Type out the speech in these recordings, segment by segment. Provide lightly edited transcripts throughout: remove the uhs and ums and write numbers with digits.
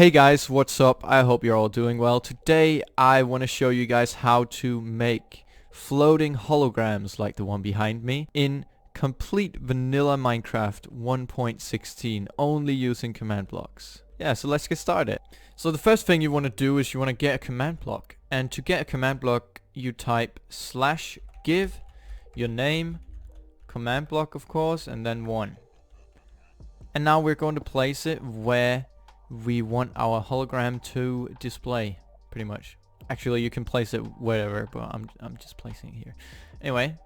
Hey guys, what's up? I hope you're all doing well. Today I want to show you guys how to make floating holograms like the one behind me in complete vanilla Minecraft 1.16 only using command blocks. Yeah, so let's get started. So the first thing you want to do is you want to get a command block, and to get a command block you type /give your name, command block of course, and then 1. And now we're going to place it where we want our hologram to display, pretty much. Actually, you can place it wherever, but I'm just placing it here. Anyway,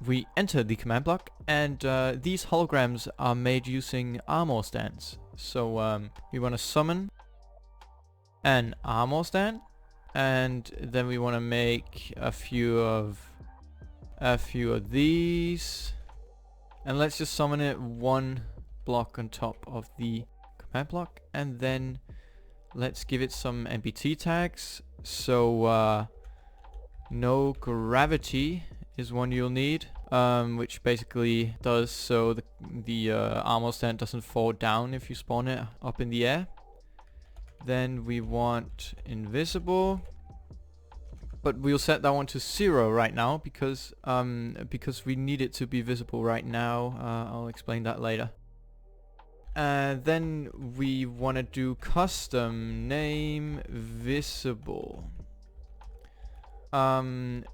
we enter the command block, and these holograms are made using armor stands. So we want to summon an armor stand, and then we want to make a few of these, and let's just summon it one block on top of the command block, and then let's give it some NPT tags. So NoGravity is one you'll need, which basically does so the armor stand doesn't fall down if you spawn it up in the air. Then we want invisible, but we'll set that one to 0 right now because we need it to be visible right now. I'll explain that later. Then we want to do CustomNameVisible,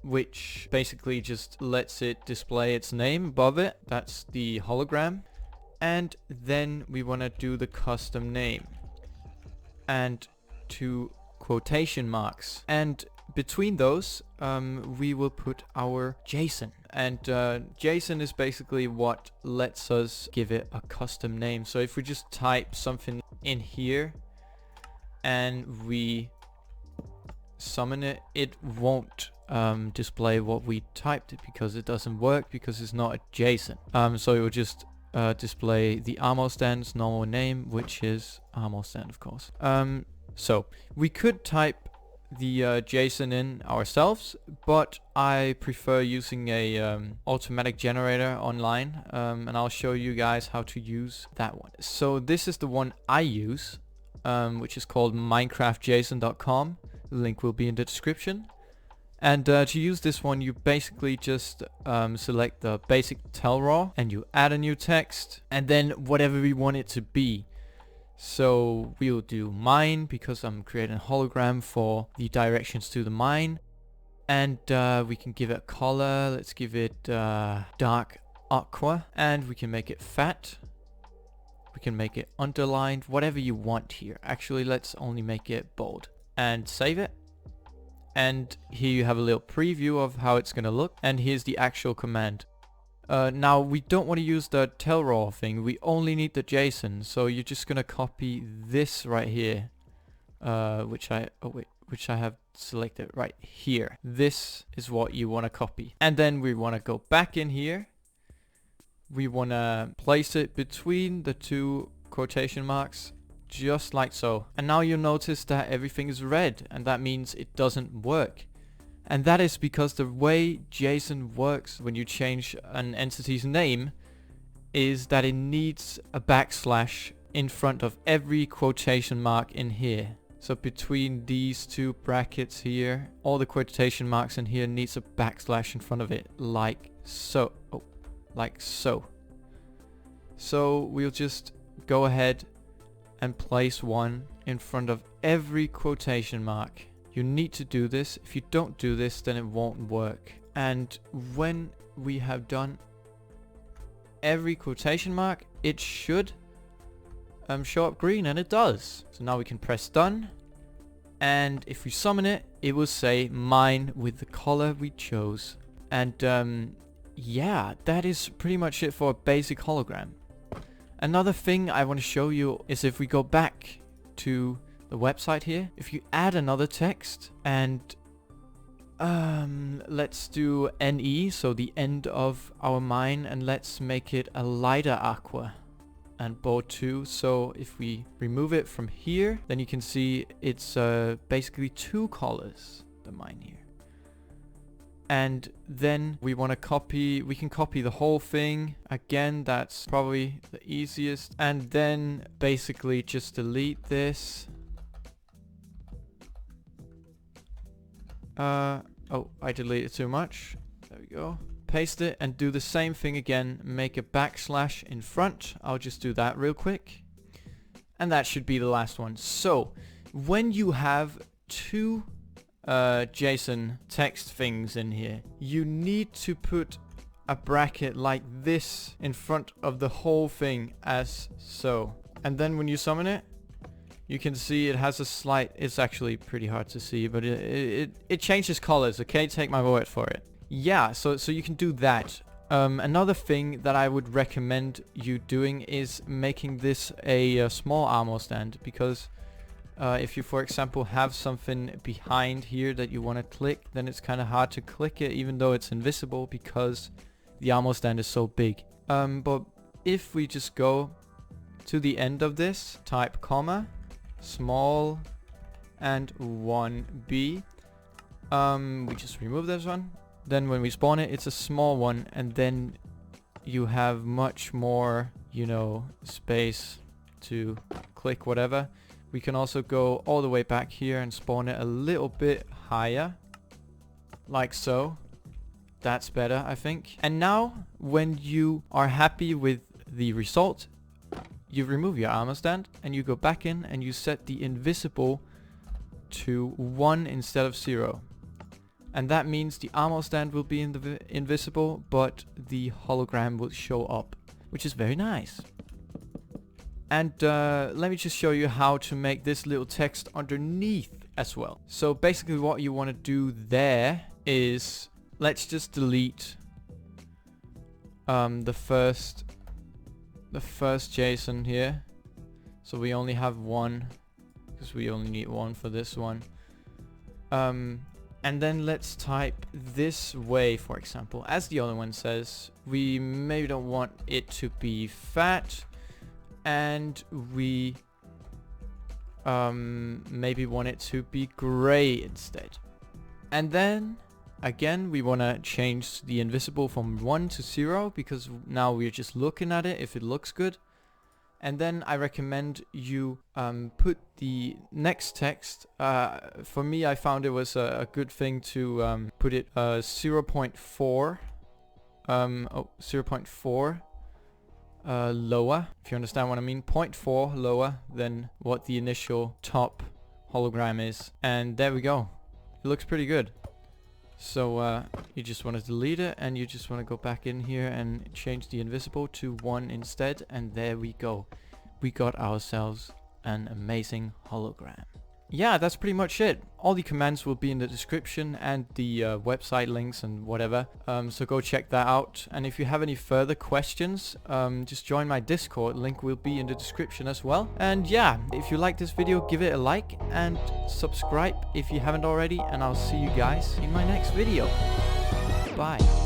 which basically just lets it display its name above it. That's the hologram. And then we want to do the custom name and 2 quotation marks, and between those we will put our JSON, and JSON is basically what lets us give it a custom name. So if we just type something in here and we summon it, it won't display what we typed it because it doesn't work, because it's not a JSON. So it will just display the armor stand's normal name, which is armor stand of course. So we could type the JSON in ourselves, but I prefer using a automatic generator online, and I'll show you guys how to use that one. So this is the one I use, which is called minecraftjson.com. The link will be in the description. And to use this one, you basically just select the basic tell raw, and you add a new text, and then whatever we want it to be. So we'll do mine because I'm creating a hologram for the directions to the mine, and we can give it a color. Let's give it dark aqua, and we can make it fat. We can make it underlined, whatever you want here. Actually, let's only make it bold, and save it. And here you have a little preview of how it's gonna look, and here's the actual command. Now we don't want to use the tell raw thing, we only need the JSON, so you're just gonna copy this right here, which I have selected right here. This is what you want to copy, and then we want to go back in here. We want to place it between the 2 quotation marks, just like so. And now you'll notice that everything is red, and that means it doesn't work. And that is because the way JSON works when you change an entity's name is that it needs a backslash in front of every quotation mark in here. So between these 2 brackets here, all the quotation marks in here needs a backslash in front of it, like so. Oh, like so. So we'll just go ahead and place one in front of every quotation mark. You need to do this. If you don't do this, then it won't work. And when we have done every quotation mark, it should show up green, and it does. So now we can press done, and if we summon it, it will say mine with the color we chose. And yeah, that is pretty much it for a basic hologram. Another thing I want to show you is if we go back to the website here, if you add another text, and let's do NE, so the end of our mine, and let's make it a lighter aqua and bold 2. So if we remove it from here, then you can see it's basically 2 colors, the mine here. And then we want to copy, we can copy the whole thing. Again, that's probably the easiest. And then basically just delete this Oh, I deleted too much. There we go. Paste it and do the same thing again. Make a backslash in front. I'll just do that real quick. And that should be the last one. So, when you have two JSON text things in here, you need to put a bracket like this in front of the whole thing as so. And then when you summon it, you can see it has a slight, it's actually pretty hard to see, but it changes colors, okay? Take my word for it. Yeah, so you can do that. Another thing that I would recommend you doing is making this a small armor stand, because if you, for example, have something behind here that you want to click, then it's kind of hard to click it even though it's invisible because the armor stand is so big. But if we just go to the end of this, type comma, small, and 1b, we just remove this one. Then when we spawn it, it's a small one, and then you have much more, you know, space to click whatever. We can also go all the way back here and spawn it a little bit higher, like so. That's better, I think. And now, when you are happy with the result, you remove your armor stand and you go back in and you set the invisible to 1 instead of 0. And that means the armor stand will be invisible, but the hologram will show up, which is very nice. And let me just show you how to make this little text underneath as well. So basically what you want to do there is, let's just delete the first JSON here. So we only have one, because we only need one for this one. And then let's type this way, for example. As the other one says, we maybe don't want it to be fat, and we maybe want it to be gray instead. And then again, we want to change the invisible from 1 to 0, because now we're just looking at it if it looks good. And then I recommend you put the next text. For me, I found it was a good thing to put it 0.4 0.4 lower, if you understand what I mean. 0.4 lower than what the initial top hologram is. And there we go. It looks pretty good. So you just want to delete it, and you just want to go back in here and change the invisible to 1 instead, and there we go. We got ourselves an amazing hologram. Yeah, that's pretty much it. All the commands will be in the description and the website links and whatever. So go check that out. And if you have any further questions, just join my Discord. Link will be in the description as well. And yeah, if you like this video, give it a like and subscribe if you haven't already. And I'll see you guys in my next video. Bye.